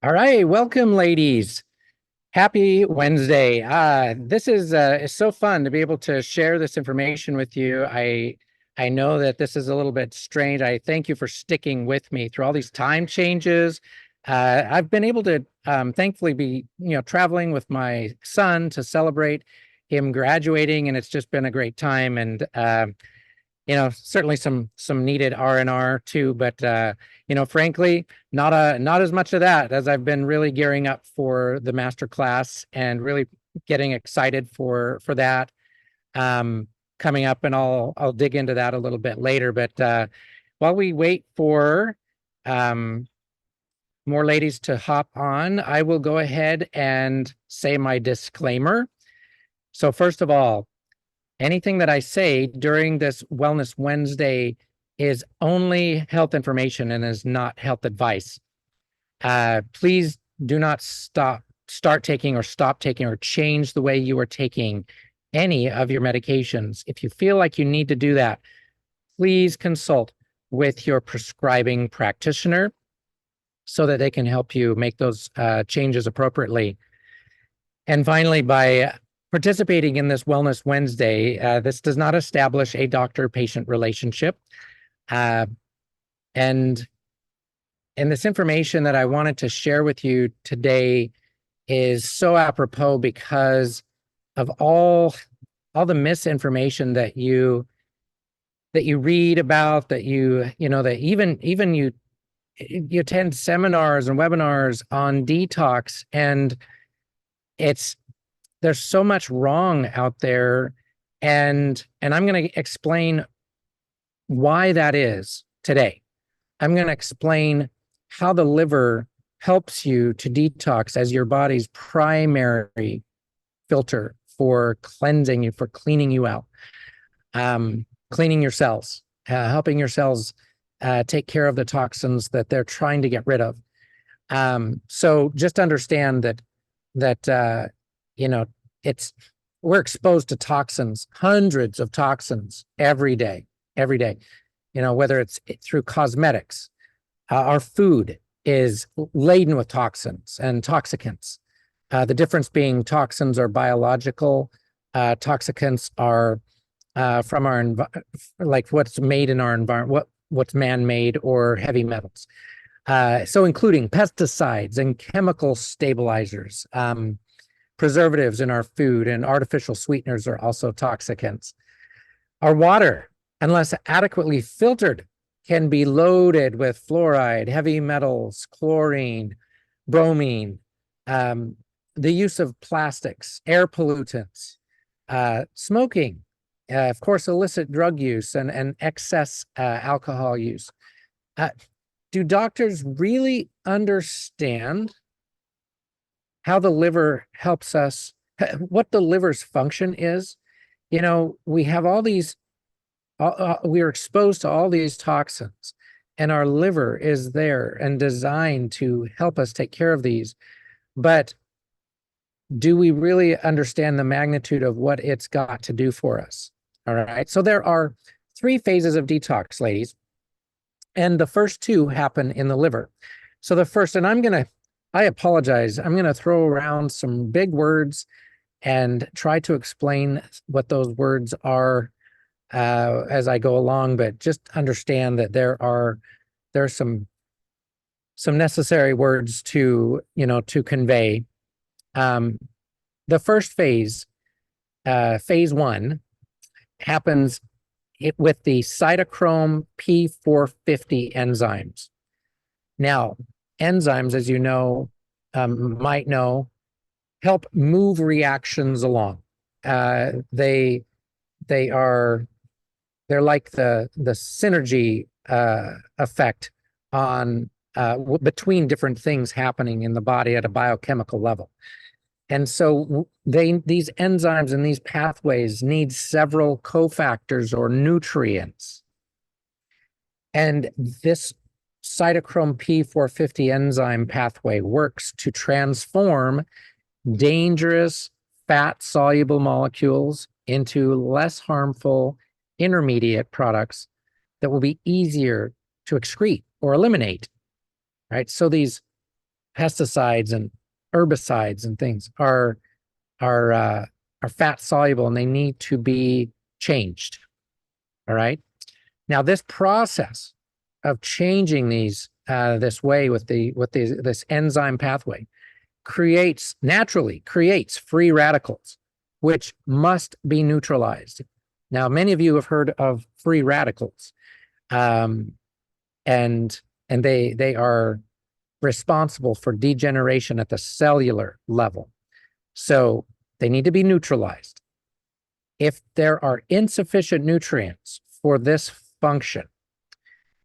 All right, welcome, ladies. Happy Wednesday. This is so fun to be able to share this information with you. I know that this is a little bit strange. I thank you for sticking with me through all these time changes. I've been able to thankfully be traveling with my son to celebrate him graduating, and it's just been a great time. And certainly some needed R&R too, but frankly, not as much of that, as I've been really gearing up for the master class and really getting excited for that coming up, and I'll dig into that a little bit later. But while we wait for more ladies to hop on, I will go ahead and say my disclaimer. So first of all, anything that I say during this Wellness Wednesday is only health information and is not health advice. Please do not start taking or stop taking or change the way you are taking any of your medications. If you feel like you need to do that, please consult with your prescribing practitioner so that they can help you make those changes appropriately. And finally, by participating in this Wellness Wednesday, this does not establish a doctor-patient relationship. And this information that I wanted to share with you today is so apropos because of all the misinformation that you read about, that that even you attend seminars and webinars on detox, and there's so much wrong out there, and I'm going to explain why that is today. I'm going to explain how the liver helps you to detox as your body's primary filter for cleansing you, for cleaning you out, cleaning your cells, helping your cells take care of the toxins that they're trying to get rid of. So just understand that we're exposed to toxins, hundreds of toxins every day, whether it's through cosmetics. Our food is laden with toxins and toxicants. The difference being toxins are biological, toxicants are from our like what's made in our environment, what's man-made or heavy metals. So including pesticides and chemical stabilizers, preservatives in our food, and artificial sweeteners are also toxicants. Our water, unless adequately filtered, can be loaded with fluoride, heavy metals, chlorine, bromine, the use of plastics, air pollutants, smoking, of course, illicit drug use and excess alcohol use. Do doctors really understand how the liver helps us, what the liver's function is? We have all these, we are exposed to all these toxins, and our liver is there and designed to help us take care of these. But do we really understand the magnitude of what it's got to do for us? All right. So there are 3 phases of detox, ladies. And the first 2 happen in the liver. So the first, and I apologize, I'm going to throw around some big words and try to explain what those words are as I go along, but just understand that there's some necessary words to convey. The first phase, phase 1, happens with the cytochrome P450 enzymes. Now, enzymes, as you know, might know, help move reactions along. They're like the synergy effect on between different things happening in the body at a biochemical level. And so these enzymes and these pathways need several cofactors or nutrients. And this cytochrome P450 enzyme pathway works to transform dangerous fat-soluble molecules into less harmful intermediate products that will be easier to excrete or eliminate, right? So these pesticides and herbicides and things are fat soluble and they need to be changed. All right. Now, this process of changing these this way with this enzyme pathway naturally creates free radicals, which must be neutralized. Now, many of you have heard of free radicals, and they are responsible for degeneration at the cellular level. So they need to be neutralized. If there are insufficient nutrients for this function,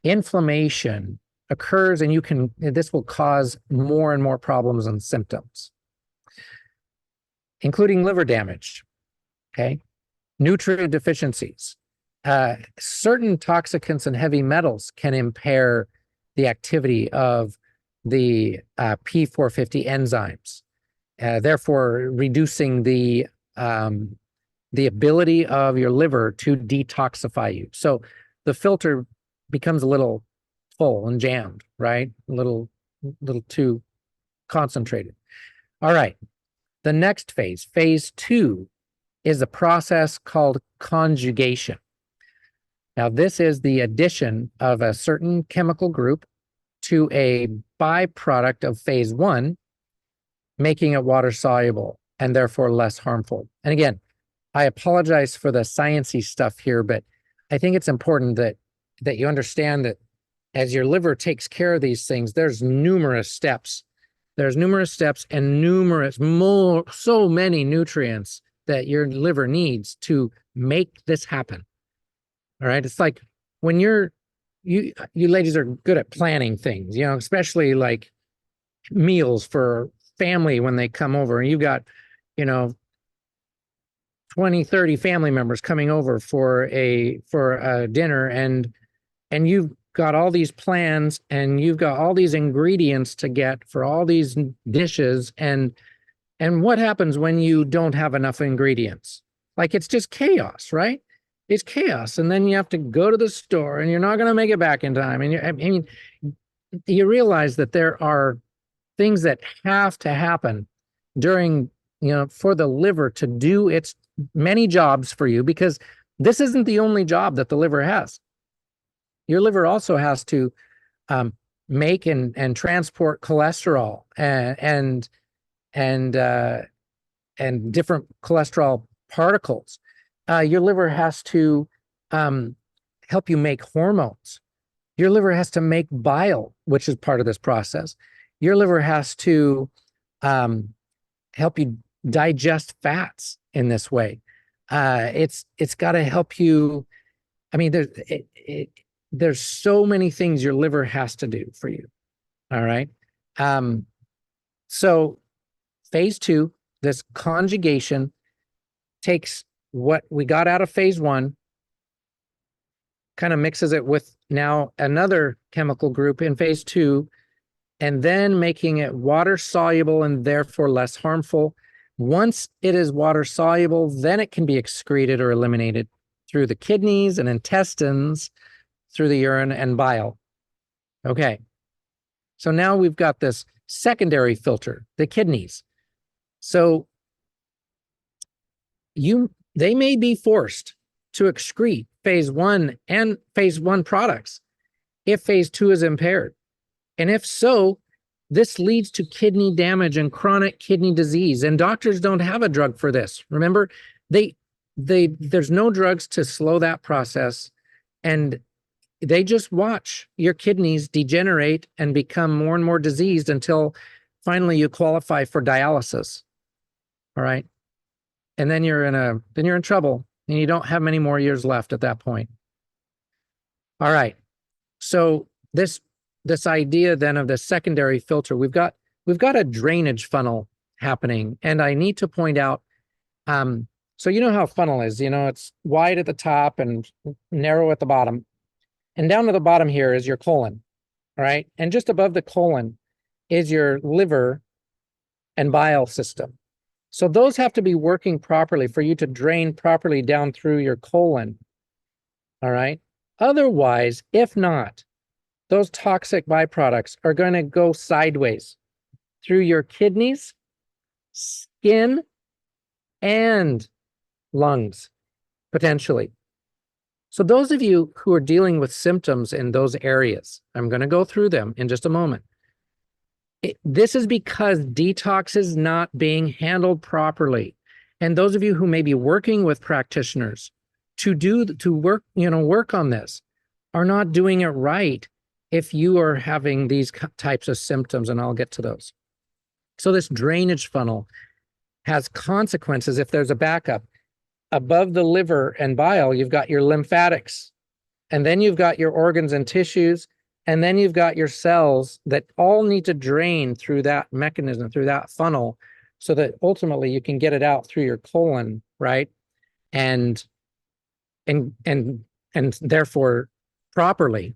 inflammation occurs, and this will cause more and more problems and symptoms, including liver damage, okay? Nutrient deficiencies. Certain toxicants and heavy metals can impair the activity of the P450 enzymes, therefore reducing the ability of your liver to detoxify you. So the filter becomes a little full and jammed, right? A little too concentrated. All right. The next phase, phase 2, is a process called conjugation. Now, this is the addition of a certain chemical group to a byproduct of phase 1, making it water soluble and therefore less harmful. And again, I apologize for the sciencey stuff here, but I think it's important that you understand that as your liver takes care of these things, there's numerous steps. There's numerous steps and so many nutrients that your liver needs to make this happen. All right. It's like when you ladies are good at planning things, especially like meals for family when they come over, and you've got, 20, 30 family members coming over for a dinner, and you've got all these plans and you've got all these ingredients to get for all these dishes, and what happens when you don't have enough ingredients? Like, it's just chaos, right? It's chaos. And then you have to go to the store and you're not going to make it back in time. And you realize that there are things that have to happen during, for the liver to do its many jobs for you, because this isn't the only job that the liver has. Your liver also has to make and transport cholesterol and different cholesterol particles. Your liver has to help you make hormones. Your liver has to make bile, which is part of this process. Your liver has to help you digest fats in this way. It's got to help you. I mean, there's so many things your liver has to do for you. All right. So phase 2, this conjugation, takes what we got out of phase 1, kind of mixes it with now another chemical group in phase 2, and then making it water soluble and therefore less harmful. Once it is water soluble, then it can be excreted or eliminated through the kidneys and intestines, through the urine and bile. Okay. So now we've got this secondary filter, the kidneys. So they may be forced to excrete phase 1 and phase 1 products if phase 2 is impaired. And if so, this leads to kidney damage and chronic kidney disease. And doctors don't have a drug for this. Remember, there's no drugs to slow that process. And they just watch your kidneys degenerate and become more and more diseased until finally you qualify for dialysis. All right. And then you're in trouble, and you don't have many more years left at that point. All right. So this idea then of the secondary filter, we've got a drainage funnel happening. And I need to point out, so you know how a funnel is, it's wide at the top and narrow at the bottom. And down to the bottom here is your colon, all right? And just above the colon is your liver and bile system. So those have to be working properly for you to drain properly down through your colon, all right? Otherwise, if not, those toxic byproducts are going to go sideways through your kidneys, skin, and lungs, potentially. So those of you who are dealing with symptoms in those areas, I'm going to go through them in just a moment. This is because detox is not being handled properly. And those of you who may be working with practitioners to work on this are not doing it right if you are having these types of symptoms, and I'll get to those. So this drainage funnel has consequences if there's a backup. Above the liver and bile, you've got your lymphatics, and then you've got your organs and tissues, and then you've got your cells that all need to drain through that mechanism, through that funnel, so that ultimately you can get it out through your colon, right? And therefore properly,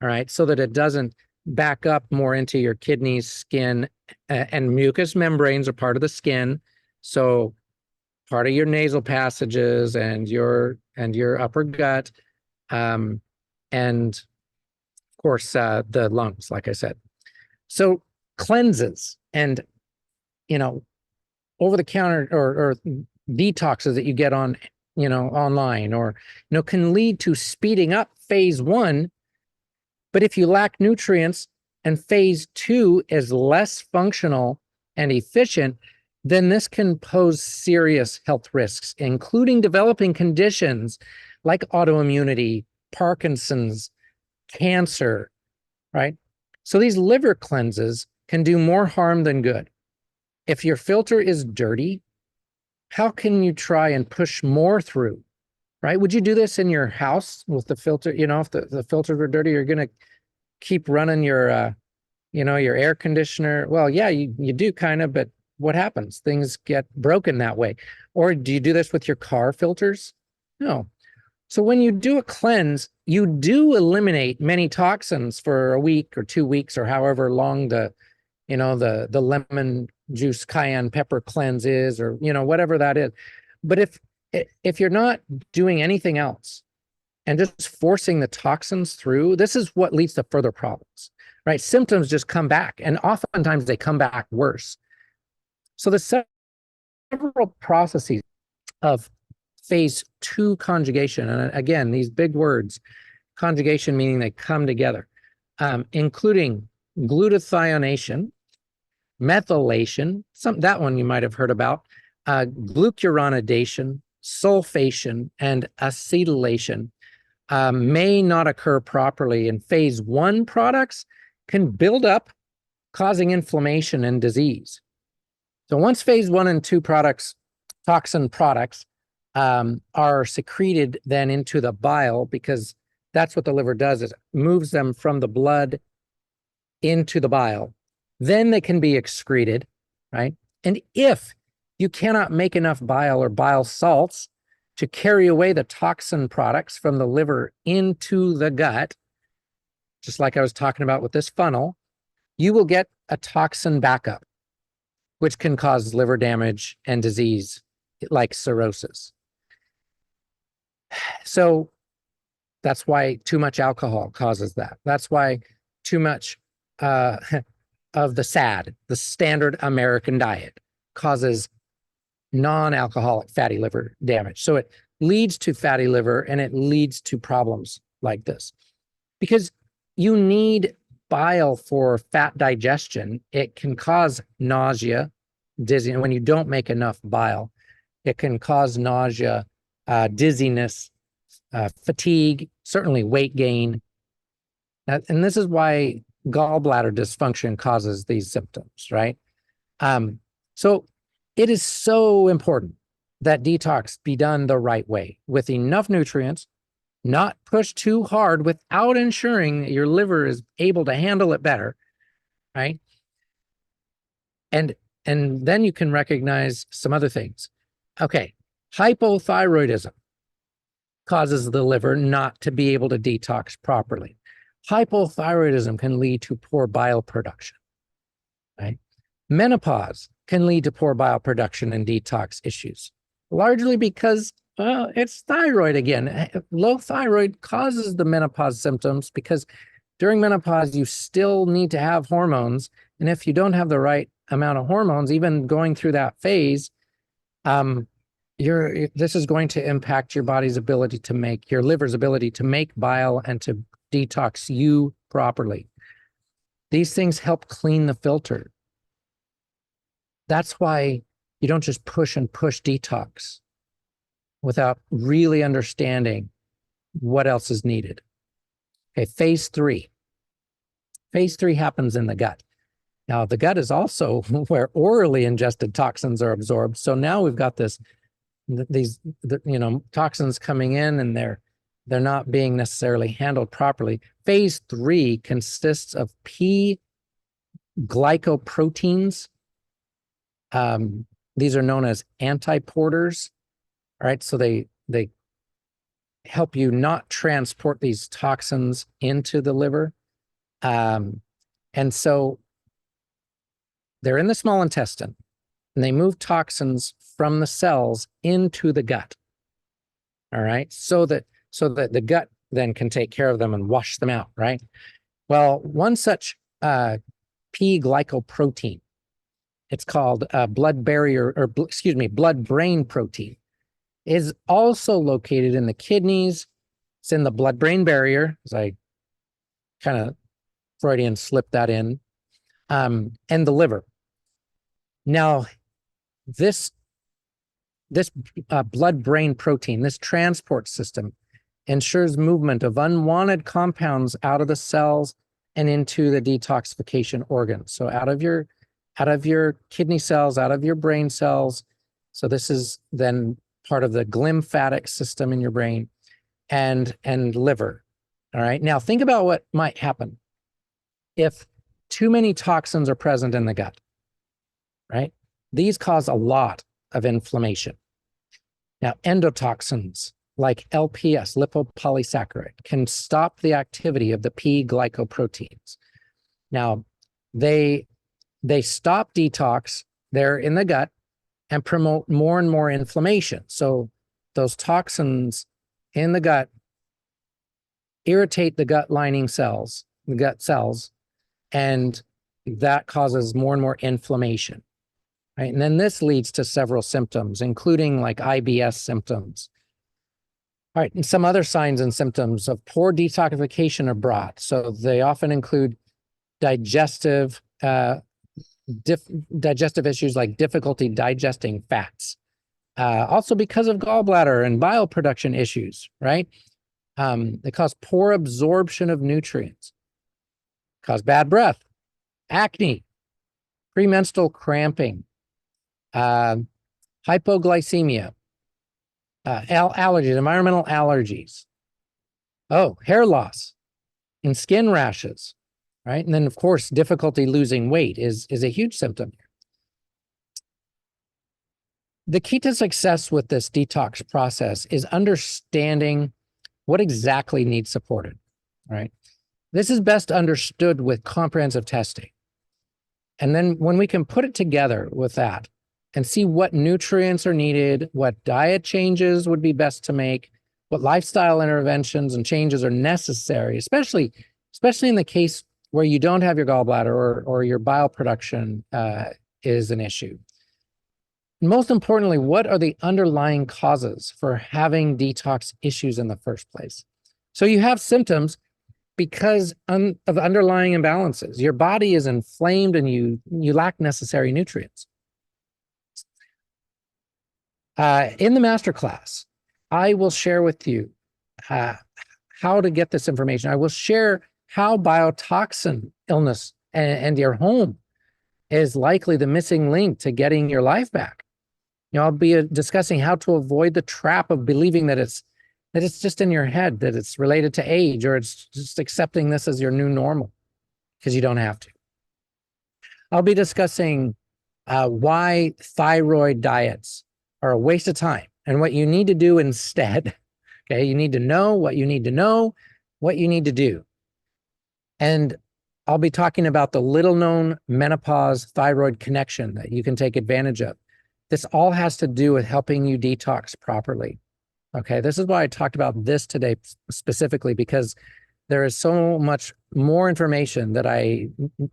all right, so that it doesn't back up more into your kidneys, skin, and mucous membranes are part of the skin. So part of your nasal passages and your upper gut, and of course the lungs, like I said. So cleanses and over the counter or detoxes that you get on online or can lead to speeding up phase 1. But if you lack nutrients and phase 2 is less functional and efficient, then this can pose serious health risks, including developing conditions like autoimmunity, Parkinson's, cancer, right? So these liver cleanses can do more harm than good. If your filter is dirty, how can you try and push more through, right? Would you do this in your house with the filter? If the filters were dirty, you're going to keep running your, your air conditioner. Well, yeah, you do kind of, but what happens? Things get broken that way. Or do you do this with your car filters? No. So when you do a cleanse, you do eliminate many toxins for a week or 2 weeks or however long the lemon juice cayenne pepper cleanse is, or whatever that is. But if you're not doing anything else and just forcing the toxins through, this is what leads to further problems, right? Symptoms just come back, and oftentimes they come back worse. So the several processes of phase 2 conjugation, and again, these big words, conjugation meaning they come together, including glutathione, methylation, that one you might have heard about, glucuronidation, sulfation, and acetylation may not occur properly. In phase 1 products can build up, causing inflammation and disease. So once phase 1 and 2 products, toxin products, are secreted then into the bile, because that's what the liver does, is it moves them from the blood into the bile. Then they can be excreted, right? And if you cannot make enough bile or bile salts to carry away the toxin products from the liver into the gut, just like I was talking about with this funnel, you will get a toxin backup, which can cause liver damage and disease like cirrhosis. So that's why too much alcohol causes that. That's why too much of the SAD, the standard American diet, causes non-alcoholic fatty liver damage. So it leads to fatty liver, and it leads to problems like this. Because you need bile for fat digestion. It can cause nausea, dizziness. When you don't make enough bile, it can cause nausea, dizziness, fatigue, certainly weight gain. And this is why gallbladder dysfunction causes these symptoms, right? So it is so important that detox be done the right way, with enough nutrients, not pushed too hard without ensuring that your liver is able to handle it better, right? And then you can recognize some other things. Okay, hypothyroidism causes the liver not to be able to detox properly. Hypothyroidism can lead to poor bile production, right? Menopause can lead to poor bile production and detox issues, largely because it's thyroid again. Low thyroid causes the menopause symptoms because during menopause, you still need to have hormones. And if you don't have the right amount of hormones, even going through that phase, this is going to impact your body's ability to make, your liver's ability to make bile and to detox you properly. These things help clean the filter. That's why you don't just push and push detox without really understanding what else is needed. Okay, phase 3. Phase 3 happens in the gut. Now, the gut is also where orally ingested toxins are absorbed. So now we've got these toxins coming in, and they're not being necessarily handled properly. Phase 3 consists of P glycoproteins. These are known as antiporters. All right, so they help you not transport these toxins into the liver. And so they're in the small intestine, and they move toxins from the cells into the gut. All right, so that the gut then can take care of them and wash them out, right? Well, one such P glycoprotein, it's called blood-brain protein, is also located in the kidneys. It's in the blood-brain barrier, as I kind of Freudian slipped that in, and the liver. Now, this blood-brain protein, this transport system, ensures movement of unwanted compounds out of the cells and into the detoxification organs. So out of your kidney cells, out of your brain cells. So this is then part of the glymphatic system in your brain and liver. All right. Now think about what might happen if too many toxins are present in the gut, right? These cause a lot of inflammation. Now, endotoxins like LPS, lipopolysaccharide, can stop the activity of the P glycoproteins. Now, they stop detox there in the gut and promote more and more inflammation. So those toxins in the gut irritate the gut lining cells, the gut cells, and that causes more and more inflammation, right? And then this leads to several symptoms, including like IBS symptoms. All right, and some other signs and symptoms of poor detoxification are brought. So they often include digestive issues like difficulty digesting fats. Also because of gallbladder and bile production issues, right? They cause poor absorption of nutrients, cause bad breath, acne, premenstrual cramping, hypoglycemia, allergies, environmental allergies, hair loss and skin rashes, right? And then, of course, difficulty losing weight is a huge symptom here. The key to success with this detox process is understanding what exactly needs supported, right? This is best understood with comprehensive testing. And then when we can put it together with that and see what nutrients are needed, what diet changes would be best to make, what lifestyle interventions and changes are necessary, especially in the case where you don't have your gallbladder or your bile production is an issue. Most importantly, what are the underlying causes for having detox issues in the first place? So you have symptoms because of underlying imbalances. Your body is inflamed and you lack necessary nutrients. In the masterclass, I will share with you how to get this information. I will share how biotoxin illness and your home is likely the missing link to getting your life back. I'll be discussing how to avoid the trap of believing that it's just in your head, that it's related to age, or it's just accepting this as your new normal, because you don't have to. I'll be discussing why thyroid diets are a waste of time and what you need to do instead. Okay, you need to know what you need to know, what you need to do. And I'll be talking about the little-known menopause thyroid connection that you can take advantage of. This all has to do with helping you detox properly. Okay, this is why I talked about this today specifically, because there is so much more information that I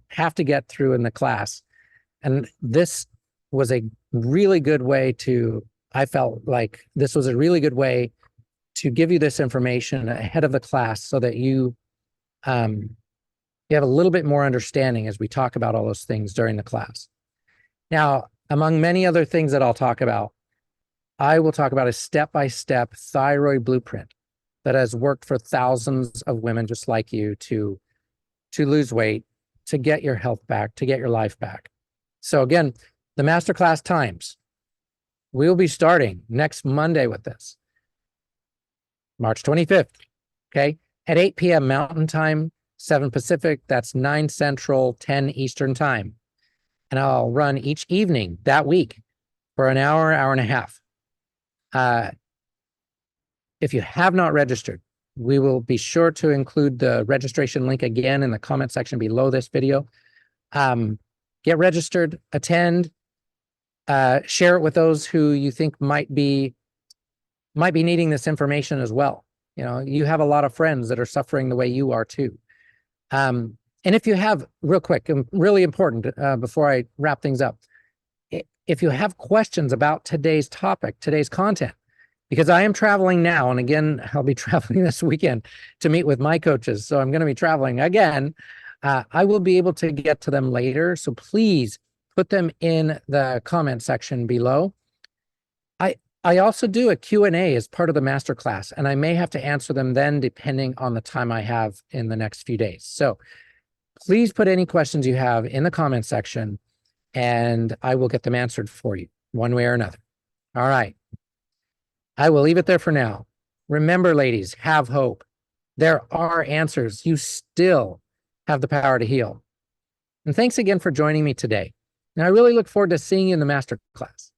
have to get through in the class. And this was a really good way to, I felt like this was a really good way to give you this information ahead of the class so that you have a little bit more understanding as we talk about all those things during the class. Now, among many other things that I'll talk about, I will talk about a step-by-step thyroid blueprint that has worked for thousands of women just like you to lose weight, to get your health back, to get your life back. So again, the masterclass times, we'll be starting next Monday with this, March 25th, okay, at 8 p.m. Mountain Time, 7 Pacific, that's 9 Central, 10 Eastern Time. And I'll run each evening that week for an hour, hour and a half. If you have not registered, we will be sure to include the registration link again in the comment section below this video. Get registered, attend, share it with those who you think might be needing this information as well. You know, you have a lot of friends that are suffering the way you are too. And if you have, real quick, really important before I wrap things up, if you have questions about today's topic, today's content, because I am traveling now, and again, I'll be traveling this weekend to meet with my coaches, so I'm going to be traveling again. I will be able to get to them later, so please put them in the comment section below. I also do a Q&A as part of the masterclass, and I may have to answer them then depending on the time I have in the next few days. So please put any questions you have in the comment section, and I will get them answered for you one way or another. All right. I will leave it there for now. Remember, ladies, have hope. There are answers. You still have the power to heal. And thanks again for joining me today. And I really look forward to seeing you in the masterclass.